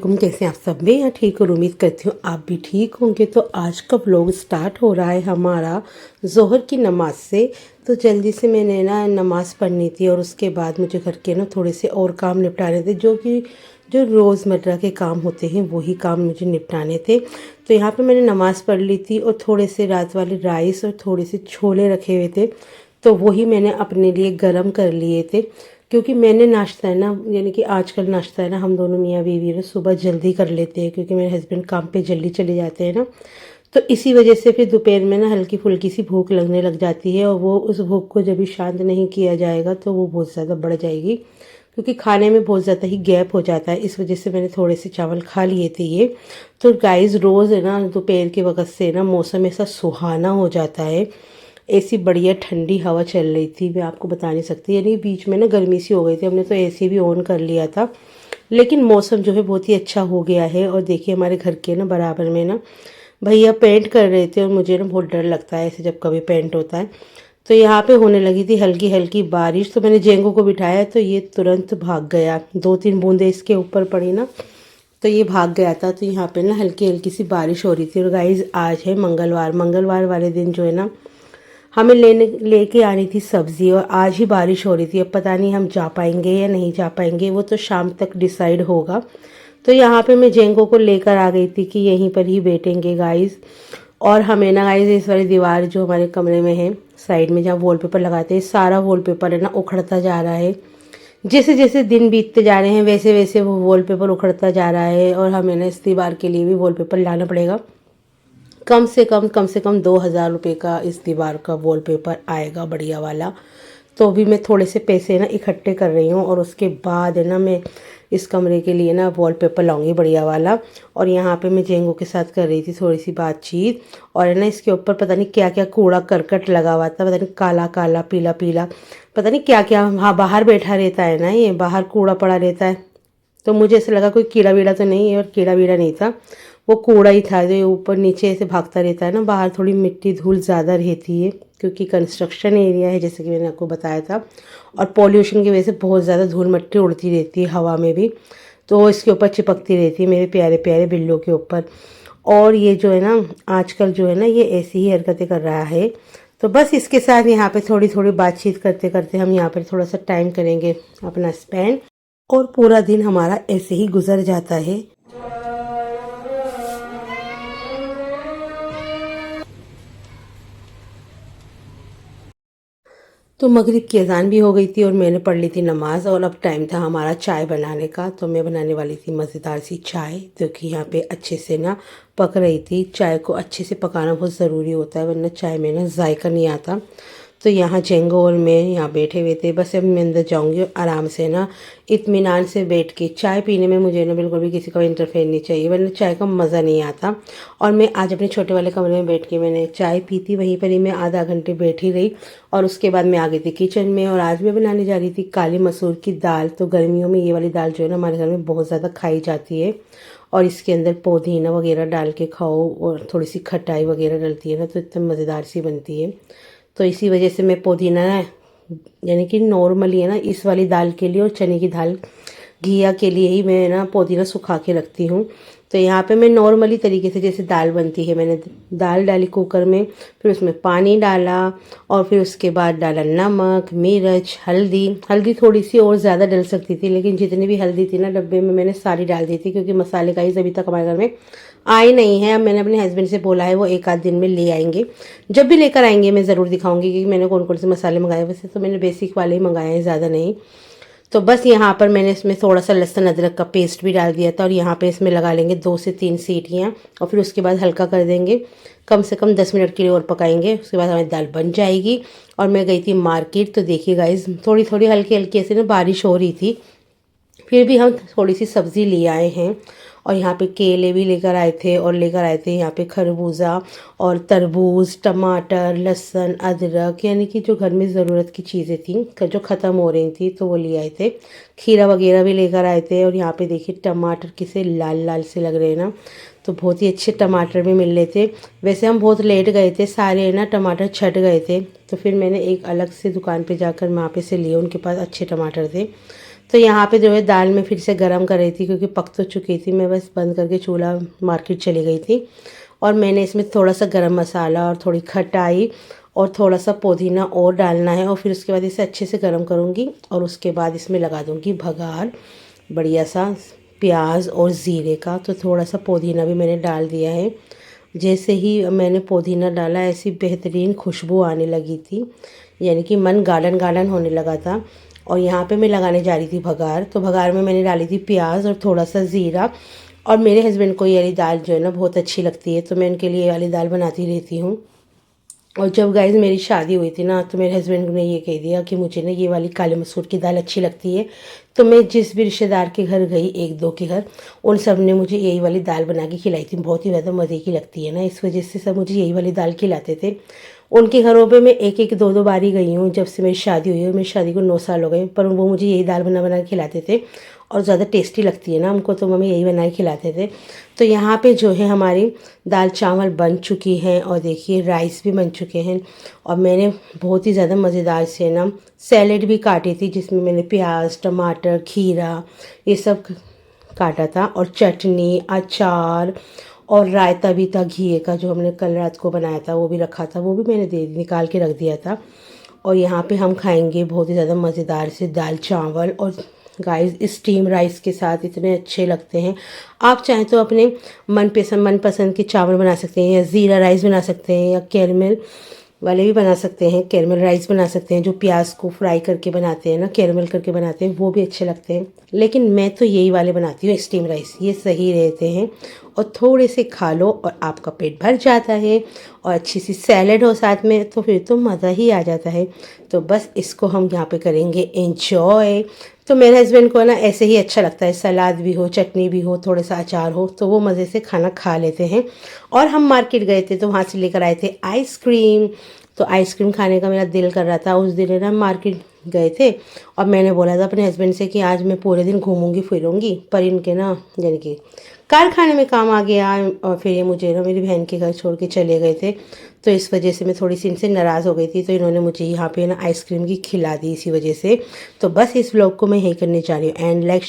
वालेकुम। कैसे हैं आप सब? मैं यहाँ ठीक और उम्मीद करती हूँ आप भी ठीक होंगे। तो आज का व्लॉग स्टार्ट हो रहा है हमारा ज़ोहर की नमाज से। तो जल्दी से मैंने ना नमाज़ पढ़नी थी और उसके बाद मुझे घर के ना थोड़े से और काम निपटाने थे, जो रोज़मर्रा के काम होते हैं वही काम मुझे निपटाने थे। तो यहाँ पे मैंने नमाज़ पढ़ ली थी और थोड़े से रात वाले राइस और थोड़े से छोले रखे हुए थे, तो वही मैंने अपने लिए गरम कर लिए थे। क्योंकि मैंने नाश्ता है ना, यानी कि आजकल नाश्ता है ना, हम दोनों मियाँ बीवी ना सुबह जल्दी कर लेते हैं, क्योंकि मेरे हस्बैंड काम पे जल्दी चले जाते हैं ना। तो इसी वजह से फिर दोपहर में ना हल्की फुल्की सी भूख लगने लग जाती है, और वो उस भूख को जब भी शांत नहीं किया जाएगा तो वो बहुत ज़्यादा बढ़ जाएगी, क्योंकि खाने में बहुत ज़्यादा ही गैप हो जाता है। इस वजह से मैंने थोड़े से चावल खा लिए थे ये। तो गाइस रोज़ है ना दोपहर के वक्त से ना मौसम ऐसा सुहाना हो जाता है, ऐसी बढ़िया ठंडी हवा चल रही थी, मैं आपको बता नहीं सकती। यानी बीच में ना गर्मी सी हो गई थी, हमने तो एसी भी ऑन कर लिया था, लेकिन मौसम जो है बहुत ही अच्छा हो गया है। और देखिए हमारे घर के ना बराबर में ना भैया पेंट कर रहे थे, और मुझे ना बहुत डर लगता है ऐसे जब कभी पेंट होता है। तो यहाँ पे होने लगी थी हल्की हल्की बारिश, तो मैंने जेंगो को बिठाया तो ये तुरंत भाग गया। 2-3 बूंदें इसके ऊपर पड़ी ना तो ये भाग गया था। तो यहाँ पे ना हल्की हल्की सी बारिश हो रही थी। और गाइज आज है मंगलवार, मंगलवार वाले दिन जो है ना हमें लेके आनी थी सब्ज़ी, और आज ही बारिश हो रही थी। अब पता नहीं हम जा पाएंगे या नहीं जा पाएंगे, वो तो शाम तक डिसाइड होगा। तो यहाँ पे मैं जेंगो को लेकर आ गई थी कि यहीं पर ही बैठेंगे गाइस। और हमें ना गाइस इस वाली दीवार जो हमारे कमरे में है साइड में जहाँ वॉलपेपर लगाते हैं, सारा वॉलपेपर है ना उखड़ता जा रहा है। जैसे जैसे दिन बीतते जा रहे हैं वैसे वैसे वो वॉलपेपर उखड़ता जा रहा है, और हमें ना इस दीवार के लिए भी वॉलपेपर लाना पड़ेगा। कम से कम 2,000 रुपये का इस दीवार का वॉलपेपर आएगा, बढ़िया वाला। तो अभी मैं थोड़े से पैसे ना इकट्ठे कर रही हूँ, और उसके बाद है ना मैं इस कमरे के लिए ना वॉलपेपर लाऊंगी बढ़िया वाला। और यहाँ पे मैं जेंगो के साथ कर रही थी थोड़ी सी बातचीत, और है ना इसके ऊपर पता नहीं क्या क्या कूड़ा करकट लगा हुआ था, पता नहीं काला काला पीला पीला, पता नहीं क्या क्या। हाँ, बाहर बैठा रहता है ना, ये बाहर कूड़ा पड़ा रहता है। तो मुझे ऐसा लगा कोई कीड़ा वीड़ा तो नहीं है, और कीड़ा वीड़ा नहीं था, वो कूड़ा ही था जो ऊपर नीचे ऐसे भागता रहता है ना। बाहर थोड़ी मिट्टी धूल ज़्यादा रहती है, क्योंकि कंस्ट्रक्शन एरिया है जैसे कि मैंने आपको बताया था, और पॉल्यूशन की वजह से बहुत ज़्यादा धूल मिट्टी उड़ती रहती है हवा में भी, तो इसके ऊपर चिपकती रहती है मेरे प्यारे प्यारे बिल्लों के ऊपर। और ये जो है ना आजकल जो है ना ये ऐसी ही हरकतें कर रहा है। तो बस इसके साथ यहाँ पे थोड़ी थोड़ी बातचीत करते करते हम यहाँ पर थोड़ा सा टाइम करेंगे अपना स्पेंड, और पूरा दिन हमारा ऐसे ही गुजर जाता है। तो मगरिब की अज़ान भी हो गई थी और मैंने पढ़ ली थी नमाज़, और अब टाइम था हमारा चाय बनाने का। तो मैं बनाने वाली थी मज़ेदार सी चाय, जो कि यहाँ पे अच्छे से ना पक रही थी। चाय को अच्छे से पकाना बहुत ज़रूरी होता है, वरना चाय में ना जायका नहीं आता। तो यहाँ जेंगो और मैं यहाँ बैठे हुए थे, बस अब मैं अंदर जाऊँगी और आराम से ना इत्मीनान से बैठ के चाय पीने में मुझे ना बिल्कुल भी किसी का इंटरफेयर नहीं चाहिए, वरना चाय का मज़ा नहीं आता। और मैं आज अपने छोटे वाले कमरे में बैठ के मैंने चाय पी थी, वहीं पर ही मैं आधा घंटे बैठी रही, और उसके बाद मैं आ गई थी किचन में। और आज मैं बनाने जा रही थी काली मसूर की दाल। तो गर्मियों में ये वाली दाल जो है ना हमारे घर में बहुत ज़्यादा खाई जाती है, और इसके अंदर पुदीना वगैरह डाल के खाओ और थोड़ी सी खटाई वगैरह डलती है ना, तो इतनी मज़ेदार सी बनती है। तो इसी वजह से मैं पुदीना ना, यानी कि नॉर्मली है ना इस वाली दाल के लिए और चने की दाल घिया के लिए ही मैं ना पुदीना सुखा के रखती हूँ। तो यहाँ पे मैं नॉर्मली तरीके से जैसे दाल बनती है, मैंने दाल डाली कुकर में, फिर उसमें पानी डाला, और फिर उसके बाद डाला नमक, मिर्च, हल्दी। हल्दी थोड़ी सी और ज़्यादा डल सकती थी, लेकिन जितनी भी हल्दी थी ना डब्बे में मैंने सारी डाल दी थी, क्योंकि मसाले का ही अभी तक हमारे घर में आए नहीं है। अब मैंने अपने हस्बैंड से बोला है वो एक आध दिन में ले आएंगे, जब भी लेकर आएंगे मैं ज़रूर दिखाऊंगी कि मैंने कौन कौन से मसाले मंगाए। वैसे तो मैंने बेसिक वाले ही मंगाए हैं, ज़्यादा नहीं। तो बस यहाँ पर मैंने इसमें थोड़ा सा लहसुन अदरक का पेस्ट भी डाल दिया था, और यहाँ पे इसमें लगा लेंगे 2 से 3 सीटियाँ, और फिर उसके बाद हल्का कर देंगे। कम से कम 10 मिनट के लिए और पकाएंगे, उसके बाद हमारी दाल बन जाएगी। और मैं गई थी मार्केट, तो देखिए गाइस थोड़ी थोड़ी हल्की हल्की ऐसे ना बारिश हो रही थी, फिर भी हम थोड़ी सी सब्ज़ी ले आए हैं। और यहाँ पे केले भी लेकर आए थे, और लेकर आए थे यहाँ पे खरबूजा और तरबूज, टमाटर, लहसुन, अदरक, यानी कि जो घर में ज़रूरत की चीज़ें थी जो ख़त्म हो रही थी तो वो ले आए थे। खीरा वगैरह भी लेकर आए थे। और यहाँ पे देखिए टमाटर किसे लाल लाल से लग रहे हैं ना, तो बहुत ही अच्छे टमाटर भी मिल रहे थे। वैसे हम बहुत लेट गए थे, सारे ना टमाटर छट गए थे, तो फिर मैंने एक अलग से दुकान पे जाकर वहाँ पे से लिए, उनके पास अच्छे टमाटर थे। तो यहाँ पे जो है दाल में फिर से गरम कर रही थी क्योंकि पक तो चुकी थी। मैं बस बंद करके चूल्हा मार्केट चली गई थी और मैंने इसमें थोड़ा सा गरम मसाला और थोड़ी खटाई और थोड़ा सा पुदीना और डालना है और फिर उसके बाद इसे अच्छे से गरम करूँगी और उसके बाद इसमें लगा दूँगी भगार बढ़िया सा प्याज और ज़ीरे का। तो थोड़ा सा पुदीना भी मैंने डाल दिया है। जैसे ही मैंने पुदीना डाला ऐसी बेहतरीन खुशबू आने लगी थी, यानी कि मन गार्डन गार्डन होने लगा था। और यहाँ पे मैं लगाने जा रही थी भगार। तो भगार में मैंने डाली थी प्याज और थोड़ा सा ज़ीरा। और मेरे हस्बैंड को ये वाली दाल जो है ना बहुत अच्छी लगती है, तो मैं उनके लिए ये वाली दाल बनाती रहती हूँ। और जब गाइस मेरी शादी हुई थी ना तो मेरे हस्बैंड ने ये कह दिया कि मुझे ना ये वाली काले मसूर की दाल अच्छी लगती है। तो मैं जिस भी रिश्तेदार के घर गई, एक दो के घर, उन सब ने मुझे यही वाली दाल बना के खिलाई थी। बहुत ही ज़्यादा मज़े की लगती है ना, इस वजह से सब मुझे यही वाली दाल खिलाते थे। उनके घरों पे मैं एक एक दो दो बार ही गई हूँ जब से मेरी शादी हुई है। मेरी शादी को 9 साल हो गए, पर वो मुझे यही दाल बना बना के खिलाते थे और ज़्यादा टेस्टी लगती है ना हमको, तो मम्मी यही बना के खिलाते थे। तो यहाँ पे जो है हमारी दाल चावल बन चुकी हैं और देखिए राइस भी बन चुके हैं। और मैंने बहुत ही ज़्यादा मज़ेदार से ना सैलेड भी काटी थी, जिसमें मैंने प्याज, टमाटर, खीरा ये सब काटा था और चटनी, अचार और रायता भी था घी का, जो हमने कल रात को बनाया था वो भी रखा था, वो भी मैंने निकाल के रख दिया था। और यहाँ पे हम खाएंगे बहुत ही ज़्यादा मज़ेदार से दाल चावल। और गाइस स्टीम राइस के साथ इतने अच्छे लगते हैं। आप चाहें तो अपने मनपसंद के चावल बना सकते हैं, या ज़ीरा राइस बना सकते हैं, या कैरमल वाले भी बना सकते हैं, कैरमल राइस बना सकते हैं, जो प्याज को फ्राई करके बनाते हैं ना, कैरमल करके बनाते हैं, वो भी अच्छे लगते हैं। लेकिन मैं तो यही वाले बनाती हूँ स्टीम राइस, ये सही रहते हैं। और थोड़े से खा लो और आपका पेट भर जाता है और अच्छी सी सैलेड हो साथ में, तो फिर तो मज़ा ही आ जाता है। तो बस इसको हम यहाँ पे करेंगे एंजॉय। तो मेरे हस्बैंड को ना ऐसे ही अच्छा लगता है, सलाद भी हो, चटनी भी हो, थोड़ा सा अचार हो, तो वो मज़े से खाना खा लेते हैं। और हम मार्केट गए थे तो वहाँ से लेकर आए थे आइसक्रीम। तो आइसक्रीम खाने का मेरा दिल कर रहा था। उस दिन ना मार्केट गए थे और मैंने बोला था अपने हस्बैंड से कि आज मैं पूरे दिन घूमूंगी फिरूंगी, पर इनके ना यानी कि कारखाने में काम आ गया और फिर ये मुझे ना मेरी बहन के घर छोड़ के चले गए थे। तो इस वजह से मैं थोड़ी सी इनसे नाराज़ हो गई थी, तो इन्होंने मुझे यहाँ पे ना आइसक्रीम की खिला दी इसी वजह से। तो बस इस व्लॉग को मैं यही करने जा रही हूँ एंड लाइक